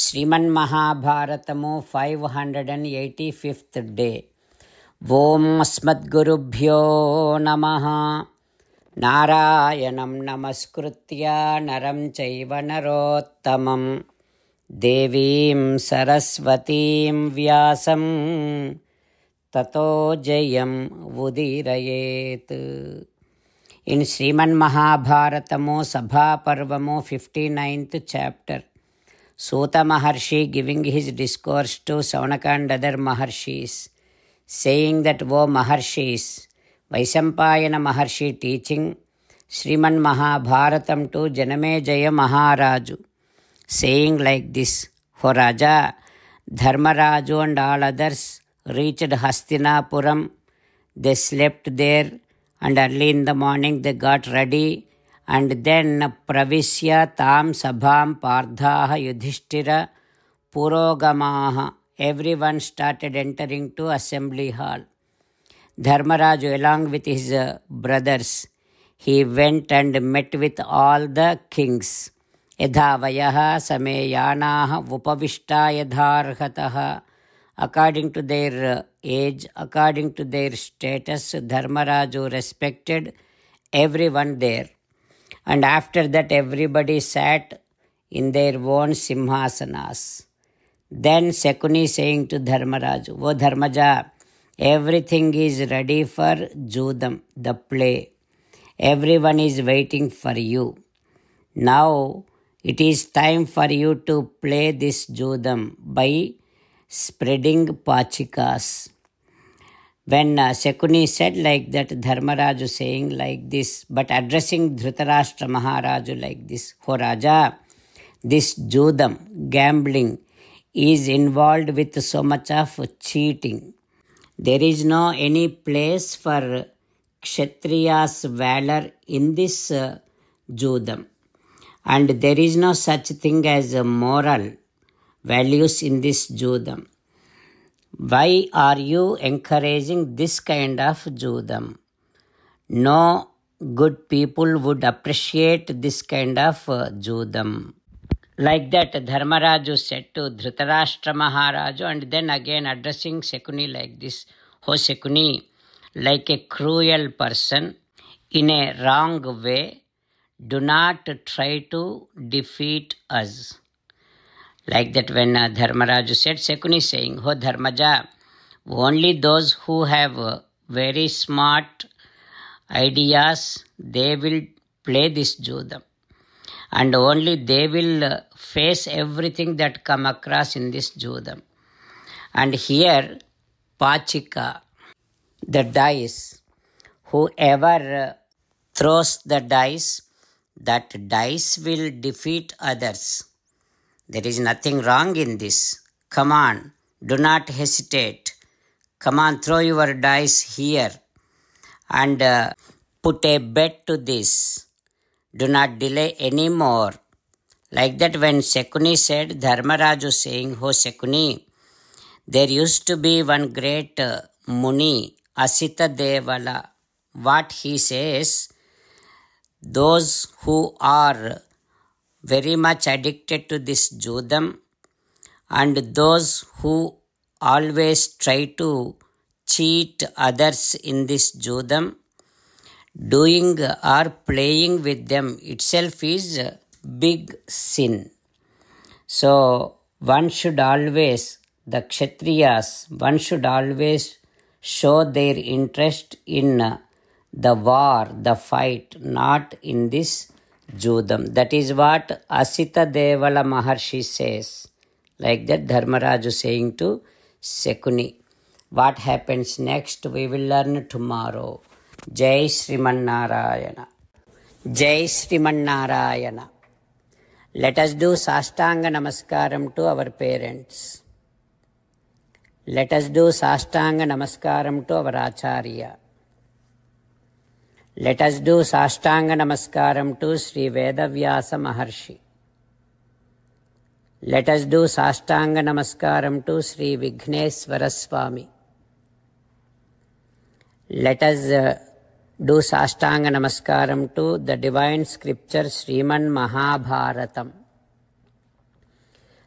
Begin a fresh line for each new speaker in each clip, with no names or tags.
శ్రీమన్మహాభారతము 585th day. ఓం అస్మద్గురుభ్యో నమః. నారాయణం నమస్కృత్య నరం చైవ నరోత్తమం దేవీం సరస్వతీం వ్యాసం తతో జయం ఉదీరయేత్. ఇన్ శ్రీమన్మహాభారతము సభాపర్వము 59th chapter, Suta Maharshi giving his discourse to Saunaka and other Maharshis, saying that, O Maharshis, Vaisampayana Maharshi teaching Sriman Mahabharatam to Janamejaya Maharaju, saying like this: O Raja, Dharmaraju and all others reached Hastinapuram. They slept there, and early in the morning they got ready. And then Pravisya Tam Sabham Pardhaha Yudhishthira Purogamaha. Everyone started entering to assembly hall. Dharmaraju, along with his brothers, he went and met with all the kings. Yadhavayaha Sameyanaha Upavishta Yadharhataha. According to their age, according to their status, Dharmaraju respected everyone there. And after that, everybody sat in their own simhasanas. Then Shakuni saying to Dharmaraju, O Dharmaja, everything is ready for Judam, the play. Everyone is waiting for you. Now it is time for you to play this Judam by spreading pachikas. When Shakuni said like that, Dharmaraju saying like this, but addressing Dhritarashtra Maharaju like this: O Raja, this Judam, gambling, is involved with so much of cheating. There is no any place for Kshatriya's valor in this Judam. And there is no such thing as moral values in this Judam. Why are you encouraging this kind of Judam? No good people would appreciate this kind of Judam. Like that, Dharmaraju said to Dhritarashtra Maharaju, and then again addressing Shakuni like this: O Shakuni, like a cruel person in a wrong way, do not try to defeat us. Like that, when Dharmaraju said, Shakuni saying, O Dharmaja, only those who have very smart ideas, they will play this Judam. And only they will face everything that come across in this Judam. And here, Pachika, the dice, whoever throws the dice, that dice will defeat others. There is nothing wrong in this. Come on, do not hesitate. Come on, throw your dice here and put a bet to this. Do not delay anymore. Like that, when Shakuni said, Dharmaraju saying, O Shakuni, there used to be one great Muni, Asita Devala. What he says, those who are very much addicted to this Judam, and those who always try to cheat others in this Judam, doing or playing with them itself is a big sin. So one should always, the Kshatriyas, one should always show their interest in the war, the fight, not in this Judam. That is what Asita Devala Maharshi says. Like that, Dharmaraju saying to Shakuni. What happens next, we will learn tomorrow. Jai Sriman Narayana. Jai Sriman Narayana. Let us do Sastanga Namaskaram to our parents. Let us do Sastanga Namaskaram to our Acharya. Let us do Sastanga Namaskaram to Sri Vedavyasa Maharshi. Let us do Sastanga Namaskaram to Sri Vighneshwara Swami. Let us do Sastanga Namaskaram to the divine scripture Sriman Mahabharatam.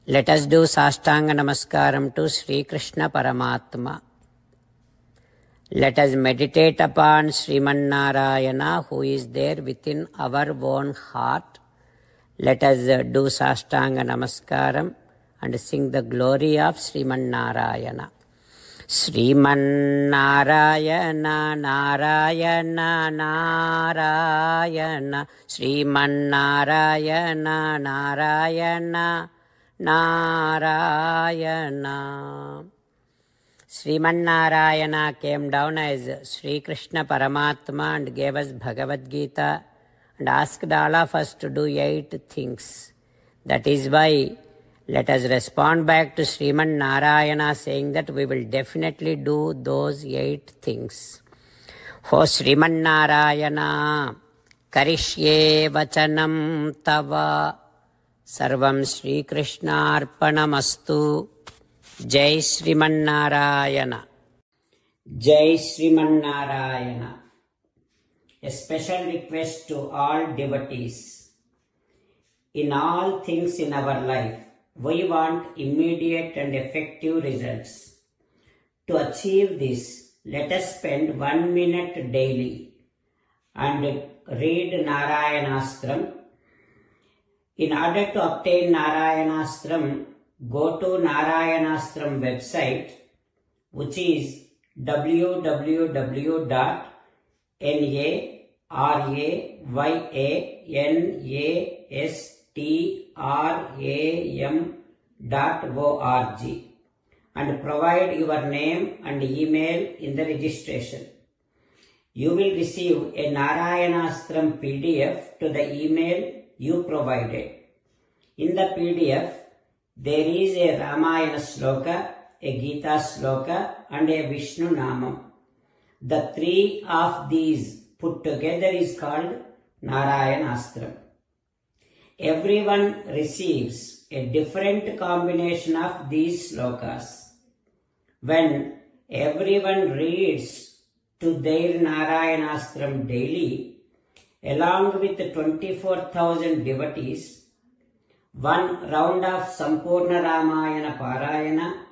Let us do Sastanga Namaskaram to Sri Krishna Paramatma. Let us meditate upon Sriman Narayana who is there within our own heart. Let us do Sastanga Namaskaram and sing the glory of Sriman Narayana. Sriman Narayana, Narayana, Narayana, Sriman Narayana, Narayana, Narayana. Sriman Narayana came down as Sri Krishna Paramatma and gave us Bhagavad Gita and asked all of us to do 8 things. That is why let us respond back to Sriman Narayana saying that we will definitely do those 8 things. O Sriman Narayana, Karishye Vachanam Tava, Sarvam Sri Krishna Arpanamastu. Jai Sriman Narayana. Jai Sriman Narayana. A special request to all devotees. In all things in our life, we want immediate and effective results. To achieve this, let us spend 1 minute daily and read Narayanastram. In order to obtain Narayanastram, go to Narayanastram website, which is www.narayanastram.org and provide your name and email in the registration. You will receive a Narayanastram PDF to the email you provided. In the PDF, there is a Ramayana Sloka, a Gita Sloka and a Vishnu Namam. The 3 of these put together is called Narayanastram. Everyone receives a different combination of these slokas. When everyone reads to their Narayanastram daily, along with 24,000 devotees, 1 round of Sampurna Ramayana Parayana,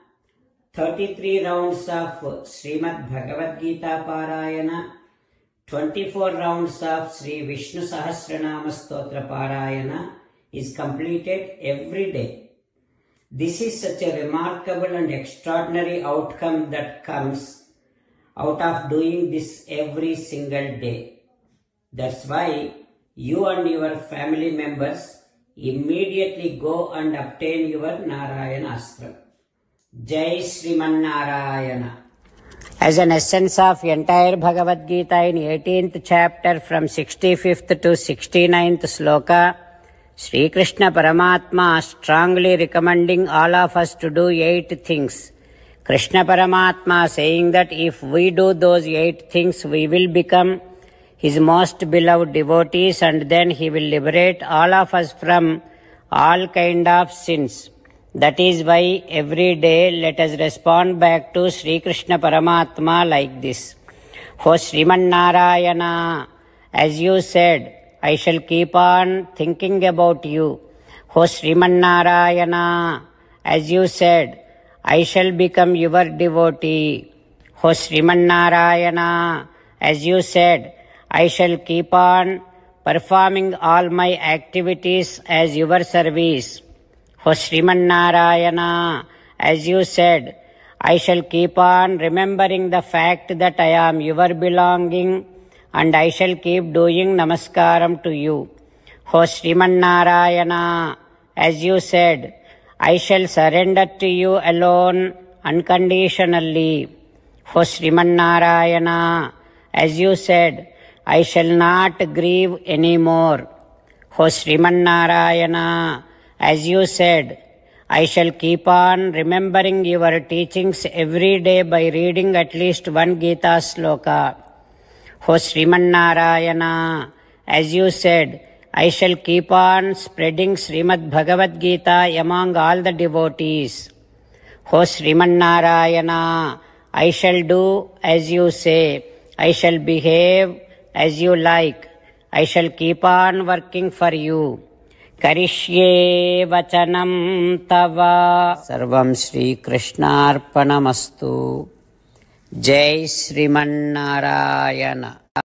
33 rounds of Srimad Bhagavad Gita Parayana, 24 rounds of Sri Vishnu Sahasranama Stotra Parayana is completed every day. This is such a remarkable and extraordinary outcome that comes out of doing this every single day. That's why you and your family members immediately go and obtain your Narayanastram. Jai Sriman Narayana. As an essence of entire Bhagavad Gita in 18th chapter from 65th to 69th sloka, Sri Krishna Paramatma strongly recommending all of us to do 8 things. Krishna Paramatma saying that if we do those 8 things, we will become His most beloved devotees and then He will liberate all of us from all kind of sins. That is why every day let us respond back to Sri Krishna Paramatma like this. O Sriman Narayana, as you said, I shall keep on thinking about you. O Sriman Narayana, as you said, I shall become your devotee. O Sriman Narayana, as you said, I shall keep on performing all my activities as your service. O Sriman Narayana, as you said, I shall keep on remembering the fact that I am your belonging and I shall keep doing namaskaram to you. O Sriman Narayana, as you said, I shall surrender to you alone unconditionally. O Sriman Narayana, as you said, I shall not grieve anymore. O Sriman Narayana, as you said, I shall keep on remembering your teachings every day by reading at least 1 Gita sloka. O Sriman Narayana, as you said, I shall keep on spreading Srimad Bhagavad Gita among all the devotees. O Sriman Narayana, I shall do as you say. I shall behave as you like. I shall keep on working for you. కరిష్యే వచనం తవ. సర్వం శ్రీకృష్ణార్పణమస్తు. జై శ్రీమన్నారాయణ.